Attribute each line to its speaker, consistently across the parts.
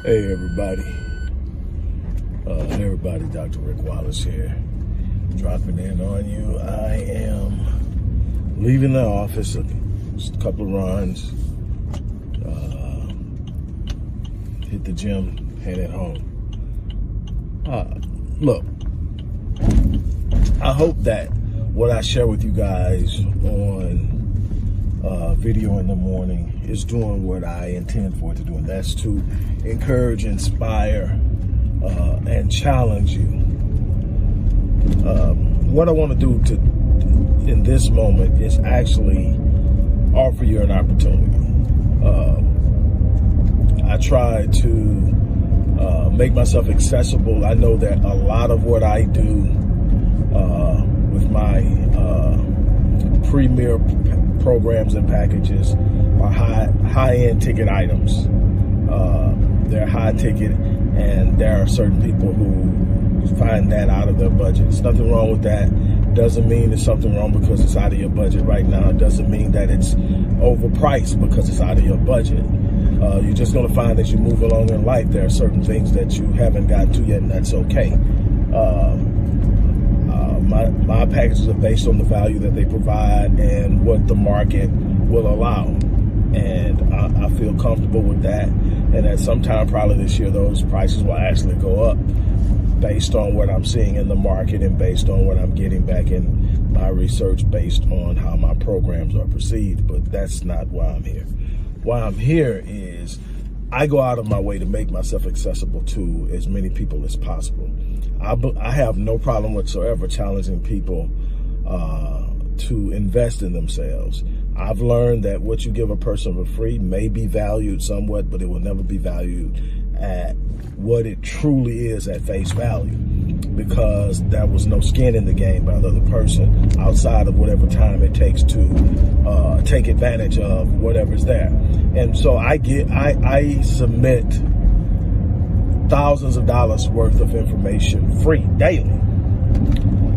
Speaker 1: Hey everybody, Dr. Rick Wallace here, dropping in on you. I am leaving the office, just a couple of runs, hit the gym, headed home. Look, I hope that what I share with you guys on video in the morning is doing what I intend for it to do, and that's to encourage, inspire, and challenge you. What I want to do in this moment is actually offer you an opportunity. I try to make myself accessible. I know that a lot of what I do with my premier programs and packages are high-end ticket items. They're high ticket, and there are certain people who find that out of their budget. There's nothing wrong with that. Doesn't mean there's something wrong because it's out of your budget right now. It doesn't mean that it's overpriced because it's out of your budget. You're just going to find as you move along in life, there are certain things that you haven't gotten to yet, and that's okay. My packages are based on the value that they provide and what the market will allow. And I feel comfortable with that. And at some time probably this year, those prices will actually go up based on what I'm seeing in the market and based on what I'm getting back in my research based on how my programs are perceived. But that's not why I'm here. Why I'm here is I go out of my way to make myself accessible to as many people as possible. I have no problem whatsoever challenging people to invest in themselves. I've learned that what you give a person for free may be valued somewhat, but it will never be valued at what it truly is at face value, because there was no skin in the game by the other person outside of whatever time it takes to take advantage of whatever's there. And so I submit thousands of dollars worth of information free daily.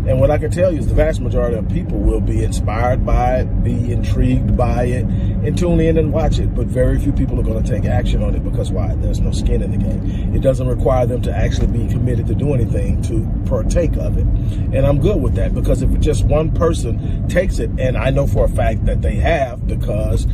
Speaker 1: And what I can tell you is the vast majority of people will be inspired by it, be intrigued by it, and tune in and watch it. But very few people are going to take action on it because why? There's no skin in the game. It doesn't require them to actually be committed to do anything to partake of it. And I'm good with that, because if just one person takes it, and I know for a fact that they have, because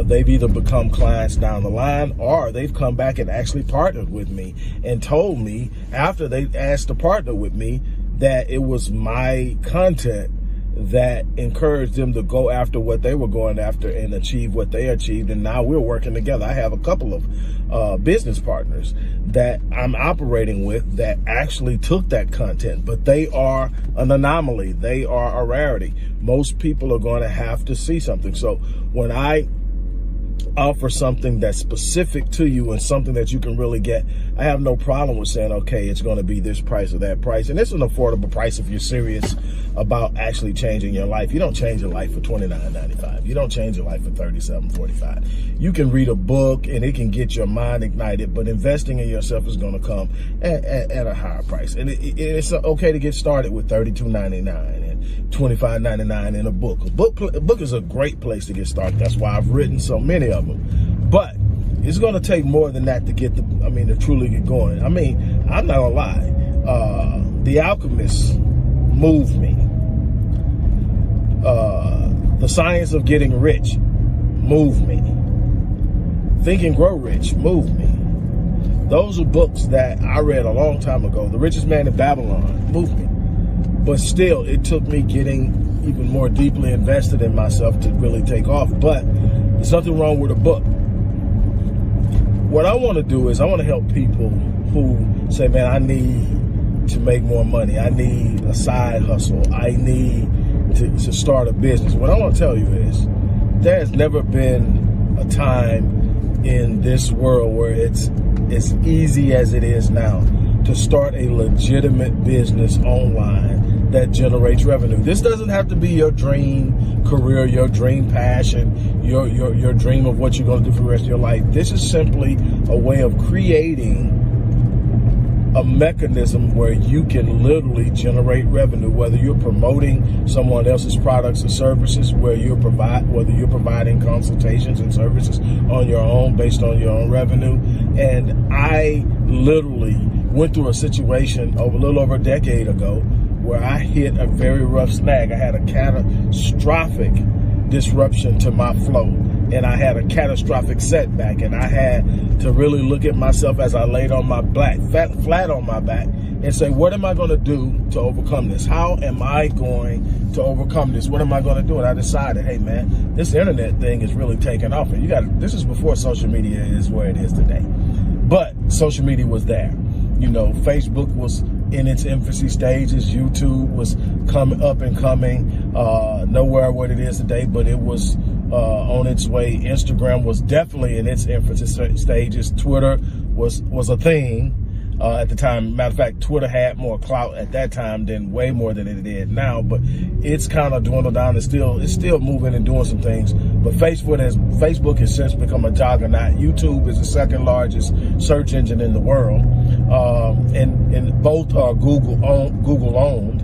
Speaker 1: they've either become clients down the line or they've come back and actually partnered with me and told me after they asked to partner with me that it was my content that encouraged them to go after what they were going after and achieve what they achieved. And now we're working together. I have a couple of business partners that I'm operating with that actually took that content, but they are an anomaly. They are a rarity. Most people are going to have to see something. So when I offer something that's specific to you and something that you can really get, I have no problem with saying, okay, it's going to be this price or that price. And it's an affordable price if you're serious about actually changing your life. You don't change your life for $29.95. You don't change your life for $37.45. You can read a book and it can get your mind ignited, but investing in yourself is going to come at a higher price. And it's okay to get started with $32.99 and $25.99 in a book. A book is a great place to get started. That's why I've written so many of them. But it's going to take more than that to get to truly get going. I'm not gonna lie. The Alchemist moved me. The Science of Getting Rich moved me. Think and Grow Rich moved me. Those are books that I read a long time ago. The Richest Man in Babylon moved me. But still, it took me getting even more deeply invested in myself to really take off. But there's nothing wrong with a book. What I want to do is I want to help people who say, man, I need to make more money. I need a side hustle. I need to start a business. What I want to tell you is there has never been a time in this world where it's as easy as it is now to start a legitimate business online that generates revenue. This doesn't have to be your dream career, your dream passion, your dream of what you're going to do for the rest of your life. This is simply a way of creating a mechanism where you can literally generate revenue, whether you're promoting someone else's products or services, whether you're providing consultations and services on your own based on your own revenue. And I literally went through a situation a little over a decade ago where I hit a very rough snag. I had a catastrophic disruption to my flow, and I had a catastrophic setback, and I had to really look at myself as I laid on my back, flat on my back, and say, what am I going to do to overcome this? How am I going to overcome this? What am I going to do? And I decided, hey man, this internet thing is really taking off, and this is before social media is where it is today. But social media was there. You know, Facebook was in its infancy stages. YouTube was up and coming, nowhere what it is today, but it was on its way. Instagram was definitely in its infancy stages. Twitter was a thing at the time. Matter of fact, Twitter had more clout at that time than way more than it did now, but it's kind of dwindled down. It's still moving and doing some things, but Facebook has since become a juggernaut. YouTube is the second largest search engine in the world, and both are Google owned.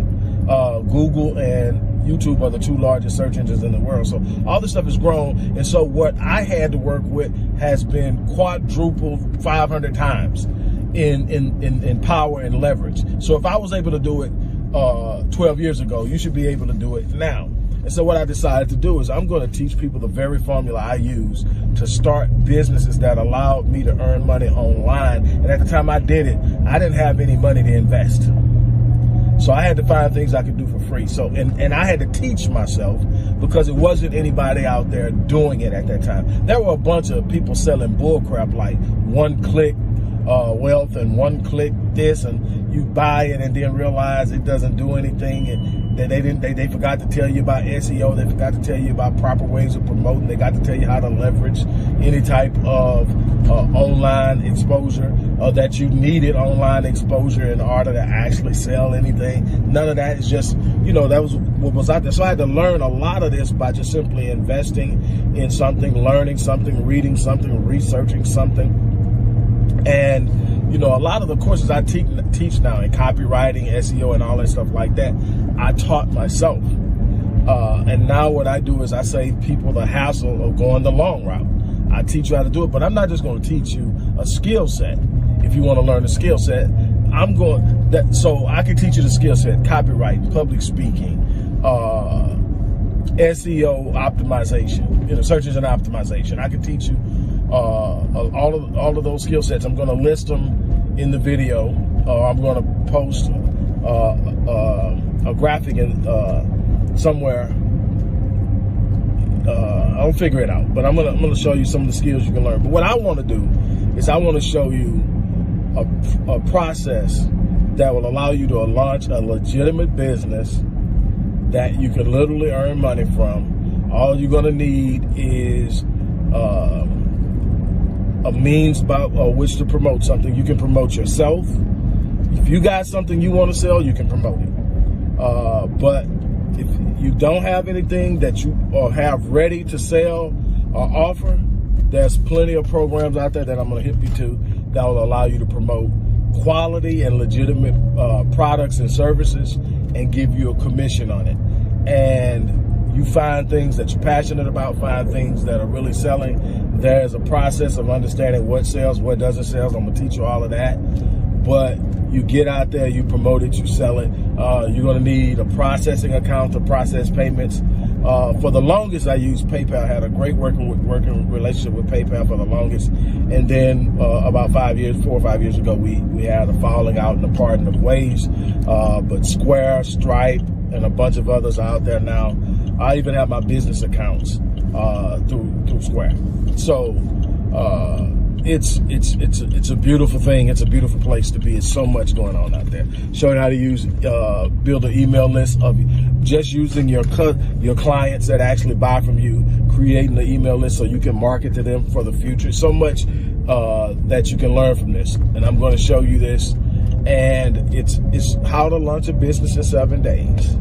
Speaker 1: Google and YouTube are the two largest search engines in the world. So all this stuff has grown, and so what I had to work with has been quadrupled 500 times in power and leverage. So if I was able to do it 12 years ago, you should be able to do it now. And so what I decided to do is I'm going to teach people the very formula I use to start businesses that allowed me to earn money online. And at the time I did it, I didn't have any money to invest. So I had to find things I could do for free. So, and I had to teach myself, because it wasn't anybody out there doing it at that time. There were a bunch of people selling bullcrap like one-click wealth and one-click this, and you buy it and then realize it doesn't do anything, and they forgot to tell you about SEO. They forgot to tell you about proper ways of promoting. They got to tell you how to leverage any type of online exposure, that you needed online exposure in order to actually sell anything. None of that is just, that was what was out there. So I had to learn a lot of this by just simply investing in something, learning something, reading something, researching something. And, a lot of the courses I teach now in copywriting, SEO, and all that stuff like that, I taught myself. And now what I do is I save people the hassle of going the long route. I teach you how to do it, but I'm not just going to teach you a skill set. If you want to learn a skill set, so I can teach you the skill set: copyright, public speaking, SEO optimization, search engine optimization. I can teach you all of those skill sets. I'm going to list them in the video. I'm going to post a graphic somewhere. I'll figure it out, but I'm gonna show you some of the skills you can learn. But what I want to do is I want to show you a process that will allow you to launch a legitimate business that you can literally earn money from. All you're gonna need is a means by which to promote something. You can promote yourself. If you got something you want to sell, you can promote it. But if you don't have anything that you have ready to sell or offer, there's plenty of programs out there that I'm going to hit you to that will allow you to promote quality and legitimate products and services and give you a commission on it. And you find things that you're passionate about, find things that are really selling. There's a process of understanding what sells, what doesn't sell. I'm going to teach you all of that. But you get out there, you promote it, you sell it. You're going to need a processing account to process payments. For the longest, I used PayPal. I had a great working relationship with PayPal for the longest. And then about 4 or 5 years ago, we had a falling out and a parting of ways. But Square, Stripe, and a bunch of others are out there now. I even have my business accounts through Square. So it's a beautiful thing. It's a beautiful place to be. It's so much going on out there. Showing how to build an email list of just using your clients that actually buy from you, creating an email list so you can market to them for the future. So much that you can learn from this. And I'm going to show you this. And it's how to launch a business in 7 days.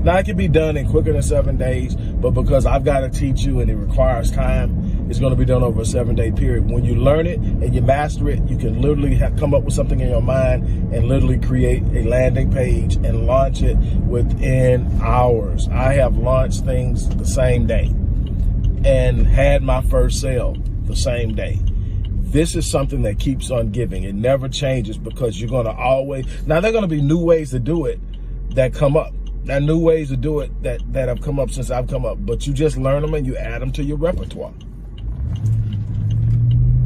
Speaker 1: Now, it can be done in quicker than 7 days, but because I've got to teach you and it requires time, It's going to be done over a 7-day period. When you learn it and you master it, you can literally come up with something in your mind and literally create a landing page and launch it within hours. I have launched things the same day and had my first sale the same day. This is something that keeps on giving. It never changes, because you're going to always, now there are going to be new ways to do it that come up. There are new ways to do it that have come up since I've come up, but you just learn them and you add them to your repertoire.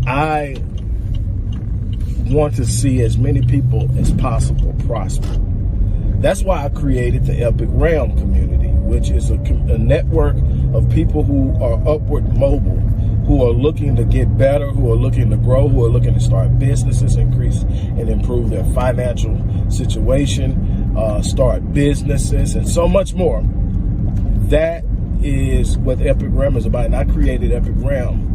Speaker 1: I want to see as many people as possible prosper. That's why I created the Epic Realm community, which is a network of people who are upward mobile, who are looking to get better, who are looking to grow, who are looking to start businesses, increase and improve their financial situation, start businesses, and so much more. That is what Epic Realm is about. And I created Epic Realm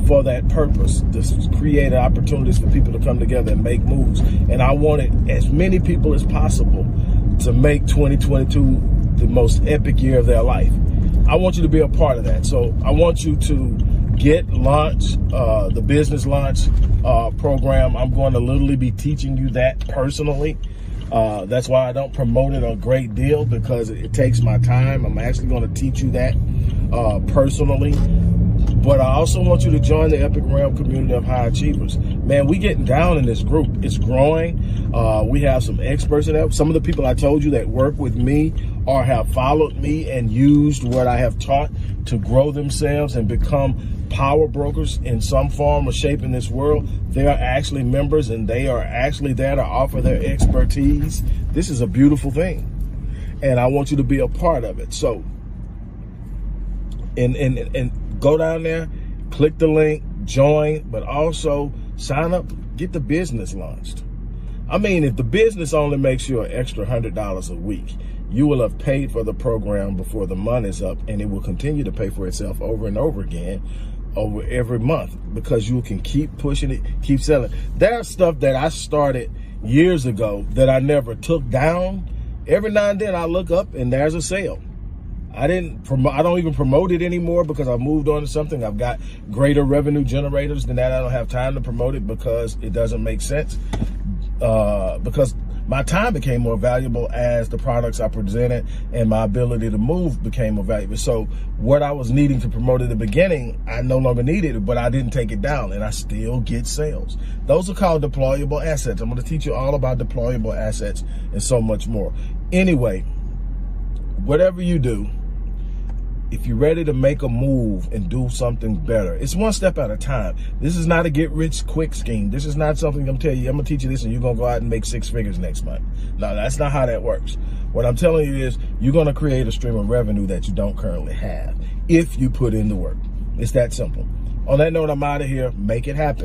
Speaker 1: for that purpose, to create opportunities for people to come together and make moves. And I wanted as many people as possible to make 2022 the most epic year of their life. I want you to be a part of that. So I want you to get the business launch program. I'm going to literally be teaching you that personally. That's why I don't promote it a great deal, because it takes my time. I'm actually going to teach you that personally. But I also want you to join the Epic Realm community of high achievers. Man, we getting down in this group. It's growing. We have some experts in that. Some of the people I told you that work with me or have followed me and used what I have taught to grow themselves and become power brokers in some form or shape in this world. They are actually members, and they are actually there to offer their expertise. This is a beautiful thing, and I want you to be a part of it. So, and go down there, click the link, join, but also sign up, get the business launched. I mean, if the business only makes you an extra $100 a week, you will have paid for the program before the month is up, and it will continue to pay for itself over and over again over every month, because you can keep pushing it, keep selling. There's stuff that I started years ago that I never took down. Every now and then I look up and there's a sale. I don't even promote it anymore, because I've moved on to something. I've got greater revenue generators than that. I don't have time to promote it because it doesn't make sense. Because my time became more valuable as the products I presented and my ability to move became more valuable. So what I was needing to promote at the beginning, I no longer needed it, but I didn't take it down, and I still get sales. Those are called deployable assets. I'm going to teach you all about deployable assets and so much more. Anyway, whatever you do, if you're ready to make a move and do something better, it's one step at a time. This is not a get-rich-quick scheme. This is not something I'm telling you, I'm going to teach you this and you're going to go out and make 6 figures next month. No, that's not how that works. What I'm telling you is you're going to create a stream of revenue that you don't currently have if you put in the work. It's that simple. On that note, I'm out of here. Make it happen.